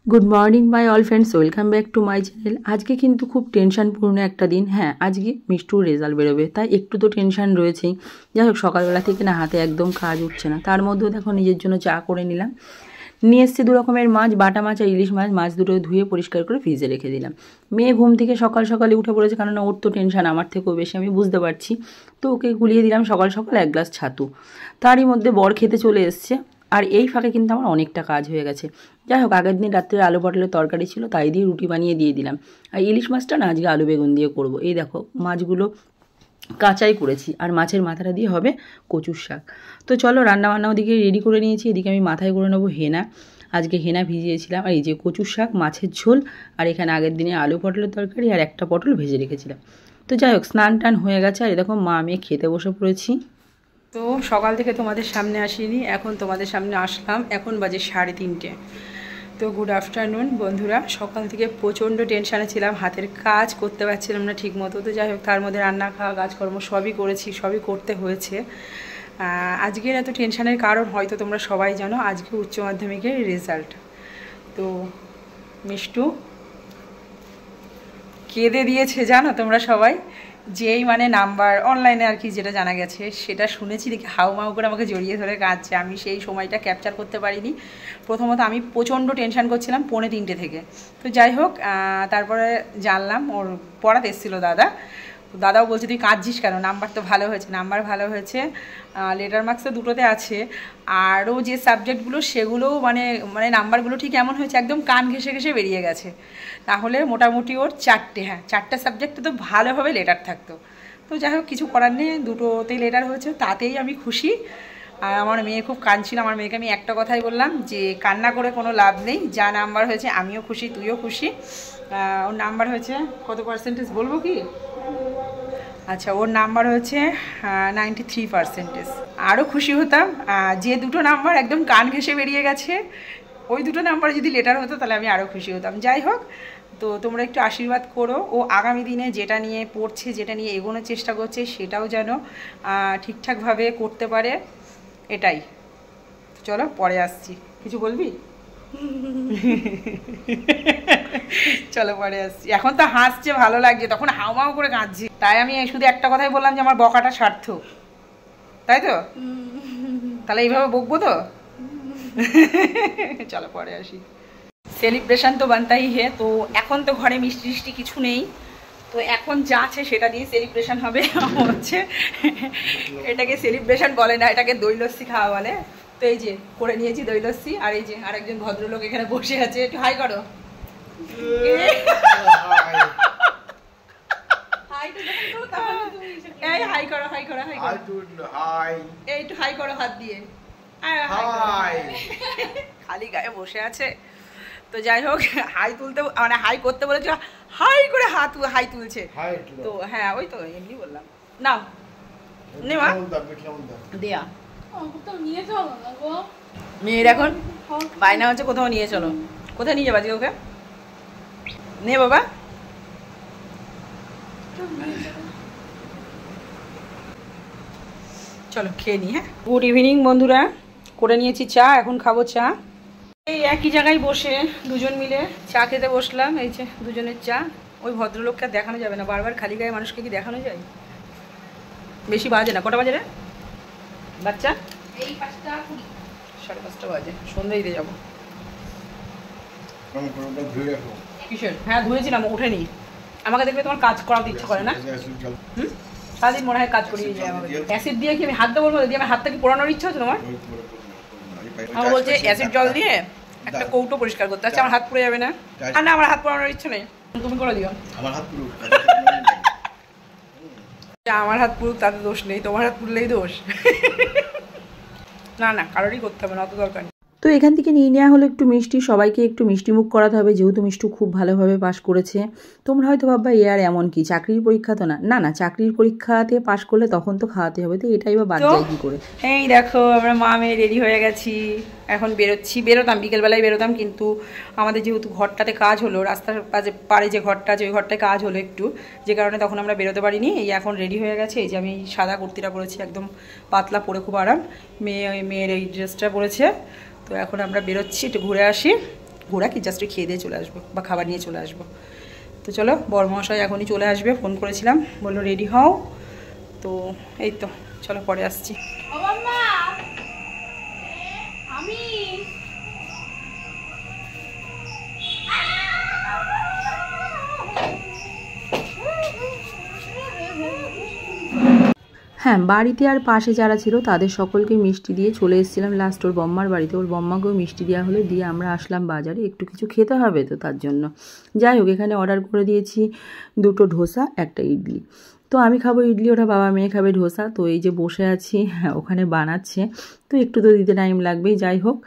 Good morning my all friends, welcome back to my channel. আজকে কিন্তু খুব টেনশনপূর্ণ একটা দিন। হ্যাঁ, আজকে মিষ্টুর রেজাল্ট বেরোবে, তাই একটু তো টেনশন রয়েছেই। যাই হোক, সকালবেলা থেকে না হাতে একদম কাজ উঠছে না। তার মধ্যেও দেখো নিজের জন্য চা করে নিলাম। নিয়ে এসছি 2 রকমের মাছ, বাটা মাছ আর ইলিশ মাছ। মাছ দুটো ধুয়ে পরিষ্কার করে ফ্রিজে রেখে দিলাম। মেয়ে ঘুম থেকে সকাল সকালে উঠে পড়েছে, কারণ ওর তো টেনশন আমার থেকেও বেশি, আমি বুঝতে পারছি। তো ওকে গুলিয়ে দিলাম সকাল সকাল 1 গ্লাস ছাতু। তারই মধ্যে বর খেতে চলে এসছে। আর এই ফাঁকে কিন্তু আমার অনেকটা কাজ হয়ে গেছে। যাই হোক, আগের দিন রাত্রে আলু পটলের তরকারি ছিল, তাই দিয়ে রুটি বানিয়ে দিয়ে দিলাম। আর ইলিশ মাছটা না আজকে আলু বেগুন দিয়ে করব। এই দেখো, মাছগুলো কাঁচাই করেছি, আর মাছের মাথাটা দিয়ে হবে কচুর শাক। তো চলো, রান্নাবান্না ওদিকে রেডি করে নিয়েছি। এদিকে আমি মাথায় করে নেবো হেনা। আজকে হেনা ভিজিয়েছিলাম। আর এই যে কচুর শাক, মাছের ঝোল, আর এখানে আগের দিনে আলু পটলের তরকারি আর একটা পটল ভেজে রেখেছিলাম। তো যাই হোক, স্নান টান হয়ে গেছে। আর এরকম মা মেয়ে খেতে বসে পড়েছি। তো সকাল থেকে তোমাদের সামনে আসিনি, এখন তোমাদের সামনে আসলাম। এখন বাজে 3:30। তো গুড আফটারনুন বন্ধুরা। সকাল থেকে প্রচণ্ড টেনশানে ছিলাম, হাতের কাজ করতে পারছিলাম না ঠিক মতো। তো যাই হোক, তার মধ্যে রান্না খাওয়া কাজকর্ম সবই করেছি, সবই করতে হয়েছে। আজকের এত টেনশানের কারণ হয়তো তোমরা সবাই জানো, আজকে উচ্চ মাধ্যমিকের রেজাল্ট। তো মিষ্টু কেঁদে দিয়েছে জানো তোমরা সবাই। যেই মানে নাম্বার অনলাইনে আর কি যেটা জানা গেছে, সেটা শুনেছি দেখে হাউমাউ করে আমাকে জড়িয়ে ধরে কাঁদছে। আমি সেই সময়টা ক্যাপচার করতে পারিনি। প্রথমত আমি প্রচণ্ড টেনশান করছিলাম 2:45 থেকে। তো যাই হোক, তারপরে জানলাম ওর পড়াতে এসেছিলো দাদাও বলছে তুই কাঁদছিস কেন, নাম্বার তো ভালো হয়েছে। নাম্বার ভালো হয়েছে, লেটার মার্কস তো দুটোতে আছে। আরও যে সাবজেক্টগুলো সেগুলোও মানে নাম্বারগুলো ঠিক এমন হয়েছে, একদম কান ঘেঁষে ঘেঁষে বেরিয়ে গেছে। তাহলে মোটামুটি ওর 4টে সাবজেক্টে তো ভালোভাবে লেটার থাকতো। তো যাই হোক, কিছু করার নেই, দুটোতেই লেটার হয়েছে, তাতেই আমি খুশি। আর আমার মেয়ে খুব কাঁদছিল। আমার মেয়েকে আমি একটা কথাই বললাম যে কান্না করে কোনো লাভ নেই, যা নাম্বার হয়েছে আমিও খুশি, তুইও খুশি। ওর নাম্বার হয়েছে কত পার্সেন্টেজ বলবো কি? আচ্ছা, ওর নাম্বার হচ্ছে 93%। আরও খুশি হতাম যে দুটো নাম্বার একদম কান ঘেঁষে বেরিয়ে গেছে, ওই দুটো নাম্বার যদি লেটার হতো তাহলে আমি আরও খুশি হতাম। যাই হোক, তো তোমরা একটু আশীর্বাদ করো, ও আগামী দিনে যেটা নিয়ে পড়ছে, যেটা নিয়ে এগোনোর চেষ্টা করছে, সেটাও যেন ঠিকঠাকভাবে করতে পারে, এটাই। চলো পরে আসছি। কিছু বলবি? চলো পরে আসছি। এখন তো হাসছে, ভালো লাগছে, তখন হাওমাও করে কাঁদছি। তাই আমি শুধু একটা কথাই বললাম যে আমার বকাটা সার্থক, তাই তো? তাহলে এইভাবে বকবো তো? চলো পরে আসি। সেলিব্রেশন তো বানতাই হে। তো এখন তো ঘরে মিষ্টি টিষ্টি কিছু নেই, তো এখন যা আছে সেটা দিয়ে সেলিব্রেশন হবে। হচ্ছে এটাকে সেলিব্রেশন বলে না, এটাকে দই লস্যি খাওয়া বলে। তো এই যে করে নিয়েছি দই লস্যি। আর এই যে আরেকজন ভদ্রলোক এখানে বসে আছে, একটু হাই করো। হাই করো, হাই করো, হাই করো, এই একটু হাই করো হাত দিয়ে। খালি গায়ে বসে আছে। তো যাই হোক, হাই তুলতে মানে হাই করতে বলেছে, হাই করে হাই তুলছে। তো হ্যাঁ, ওই তো এমনি বললাম। নাও নেওয়া দেয়া। মেয়ের এখন বায়না হচ্ছে কোথাও নিয়ে চলো। কোথায় নিয়ে যাবা আজকে ওকে? নে বাবা। চলো খেয়ে নি। হ্যাঁ, গুড ইভিনিং বন্ধুরা। করে নিয়েছি চা, এখন খাবো চা। এই একই জায়গায় বসে দুজন মিলে চা খেতে বসলাম। এই যে দুজনের চা। ওই ভদ্রলোককে দেখানো যাবে না, বারবার খালি গায়ে মানুষকে কি দেখানো যায়? বেশি বাজে না। কটা বাজে রে বাচ্চা? এই 5:20, 5:30 বাজে। সন্ধ্যে দিতে যাবো। কিসের? হ্যাঁ ধুয়েছিলাম, উঠেনি। আমাকে দেখলে তোমার কাজ করাতে ইচ্ছে করে না? হুম, সারাদিন মনে হয় কাজ করিয়ে যায় আমাকে। অ্যাসিড দিয়ে কি আমি হাত দেবো? দিয়ে আমার হাতটা কি পোড়ানোর ইচ্ছা হচ্ছে তোমার? আমার বলছে অ্যাসিড জল দিয়ে একটা কৌটো পরিষ্কার করতে। আচ্ছা, আমার হাত পুড়ে যাবে না? আর না, আমার হাত পোড়ানোর ইচ্ছে নেই, তুমি করে দিও। আমার হাত পুরুক, আমার হাত পুরুক, তাতে দোষ নেই। তোমার হাত পুড়লেই দোষ। না না, কারোরই করতে হবে না, অত দরকার নেই। তো এখান থেকে নিয়ে নেওয়া হলো একটু মিষ্টি। সবাইকে একটু মিষ্টি মুখ করাতে হবে, যেহেতু মিষ্টু খুব ভালোভাবে পাশ করেছে। তোমরা হয়তো ভাববা এ আর এমন কি, চাকরির পরীক্ষা তো না। না না, চাকরির পরীক্ষাতে পাশ করলে তখন তো খাওয়াতে হবে, তো এটাই বা বাদ যায় কি করে? এই দেখো, আমরা মা মেয়ে রেডি হয়ে গেছি, এখন বেরোতাম বিকেলবেলায় বেরোতাম, কিন্তু আমাদের যেহেতু ঘরটাতে কাজ হলো, রাস্তার পাড়ে যে ঘরটা আছে ওই ঘরটায় কাজ হলো একটু, যে কারণে তখন আমরা বেরোতে পারিনি। এই এখন রেডি হয়ে গেছে। এই যে আমি সাদা কুর্তিটা পরেছি, একদম পাতলা, পরে খুব আরাম। মেয়ের এই ড্রেসটা পরেছে। তো এখন আমরা বেরোচ্ছি, একটু ঘুরে আসি। ঘোরা কি, জাস্ট খেয়ে দিয়ে চলে আসবো বা খাবার নিয়ে চলে আসবো। তো চলো, বড়মশাই এখনই চলে আসবে, ফোন করেছিলাম, বললো রেডি হও। তো এই তো চলো পরে আসছি। হ্যাঁ, বাড়িতে আর পাশে যারা ছিল তাদের সকলকে মিষ্টি দিয়ে চলে এসেছিলাম লাস্ট ওর বম্মার বাড়িতে। ওর বম্মাকেও মিষ্টি দেওয়া হলো, দিয়ে আমরা আসলাম বাজারে, একটু কিছু খেতে হবে তো তার জন্য। যাই হোক, এখানে অর্ডার করে দিয়েছি 2টো ধোসা, একটা ইডলি। তো আমি খাবো ইডলি, ওটা বাবা মেয়ে খাবে ধোসা। তো এই যে বসে আছি, ওখানে বানাচ্ছে, তো একটু তো দিতে টাইম লাগবেই। যাই হোক,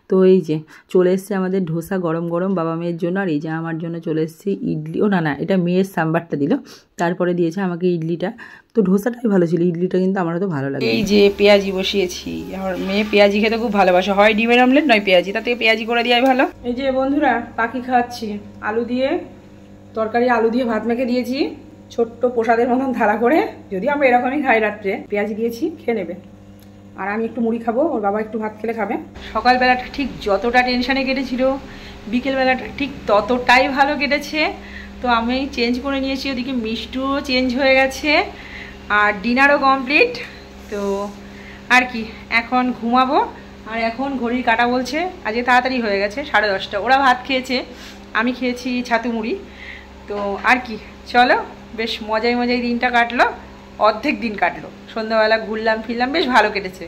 তো এই যে চলে এসছে আমাদের ধোসা গরম গরম বাবা মেয়ের জন্য, আর এই যে আমার জন্য চলে এসেছি ইডলি। ও না, এটা মেয়ের সাম্বারটা দিল, তারপরে দিয়েছে আমাকে ইডলিটা। তো ধোসাটাই ভালো ছিল, ইডলিটা কিন্তু আমারও তো ভালো লাগে। এই যে পেঁয়াজি বসিয়েছি, আমার মেয়ে পেঁয়াজি খেতে খুব ভালোবাসে, হয় ডিমের অমলেট নয় পেঁয়াজি, তার থেকে পেঁয়াজি করে দেওয়াই ভালো। এই যে বন্ধুরা, পাখি খাওয়াচ্ছি, আলু দিয়ে তরকারি, আলু দিয়ে ভাত মেখে দিয়েছি ছোট্ট প্রসাদের মতন থালা করে, যদি আমরা এরকমই খাই রাত্রে, পেঁয়াজি দিয়েছি, খেয়ে নেবে। আর আমি একটু মুড়ি খাবো, ওর বাবা একটু ভাত খেলে খাবে। সকালবেলাটা ঠিক যতটা টেনশানে কেটেছিল, বিকেলবেলাটা ঠিক ততটাই ভালো কেটেছে। তো আমি চেঞ্জ করে নিয়েছি, ওদিকে মিষ্টুও চেঞ্জ হয়ে গেছে, আর ডিনারও কমপ্লিট। তো আর কি, এখন ঘুমাবো। আর এখন ঘড়ির কাঁটা বলছে আজকে তাড়াতাড়ি হয়ে গেছে 10:30। ওরা ভাত খেয়েছে, আমি খেয়েছি ছাতু মুড়ি। তো আর কি, চলো, বেশ মজায় মজায় দিনটা কাটলো, অর্ধেক দিন কাটলো, সন্ধ্যাবেলা ঘুরলাম ফিরলাম, বেশ ভালো কেটেছে।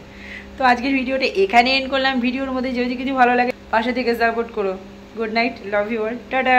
তো আজকের ভিডিওটা এখানে এন্ড করলাম। ভিডিওর মধ্যে যদি কিছু ভালো লাগে পাশে থেকে সাপোর্ট করো। Good night, love you all, tata.